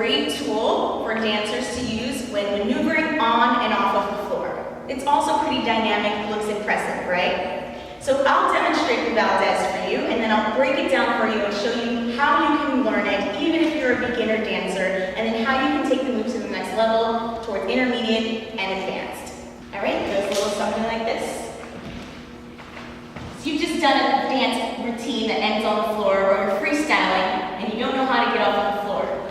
great tool for dancers to use when maneuvering on and off of the floor. It's also pretty dynamic, looks impressive, right? So I'll demonstrate the valdez for you, and then I'll break it down for you and show you how you can learn it, even if you're a beginner dancer, and then how you can take the move to the next level, towards intermediate and advanced. All right, goes a little something like this. So you've just done a dance routine that ends on the floor, or you're freestyling, and you don't know how to get off of the floor.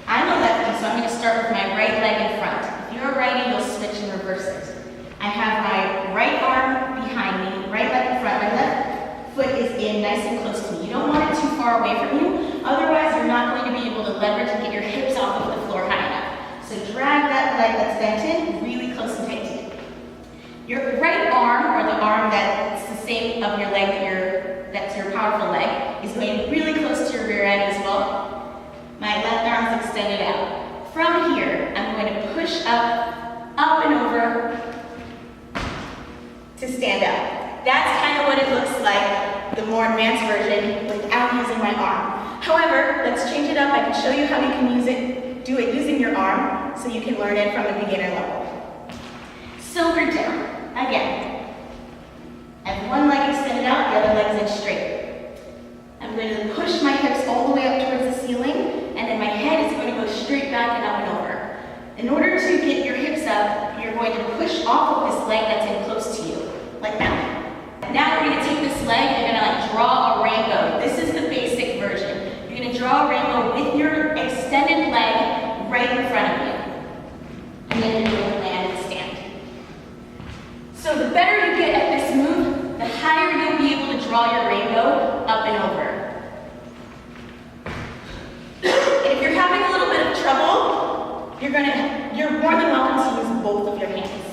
I'm a lefty, so I'm going to start with my right leg in front. If you're a righty, you'll switch and reverse it. I have my right arm behind me, right leg in front. My left foot is in nice and close to me. You don't want it too far away from you, otherwise you're not going to be able to leverage and get your hips off of the floor high enough. So drag that leg that's bent in really close and tight to you. Your right arm, or the arm that's the same of your leg that's your powerful leg, is going really close to your rear end as well. My left arm is extended out. From here, I'm going to push up and over to stand up. That's kind of what it looks like, the more advanced version, without using my arm. However, let's change it up. I can show you how you can do it using your arm, so you can learn it from the beginner level. Silver down. Again, I have one leg extended out, the other leg is in straight. I'm going to push my hips all the way up towards the ceiling, and then my head is going to go straight back and up and over. In order to get your hips up, you're going to push off of this leg that's in close to you, like that. Now we're going to take this leg, you're going to draw a rainbow. This is the basic version. You're going to draw a rainbow with your extended leg right in front of you. And then you're going to land and stand. So the better you get at this move, the higher you'll be able to draw your rainbow up and over. And if you're having a little bit of trouble, you're more than welcome to use both of your hands.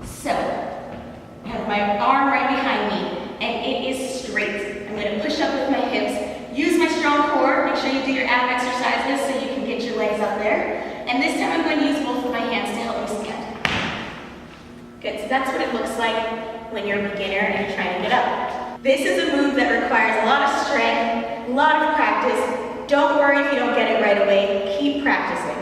So, I have my arm right behind me, and it is straight. I'm going to push up with my hips, use my strong core, make sure you do your ab exercises so you can get your legs up there. And this time I'm going to use both of my hands to help me stand. Good, so that's what it looks like when you're a beginner and you're trying to get up. This is a move that requires a lot of strength, a lot of practice. Don't worry if you don't get it right away, keep practicing.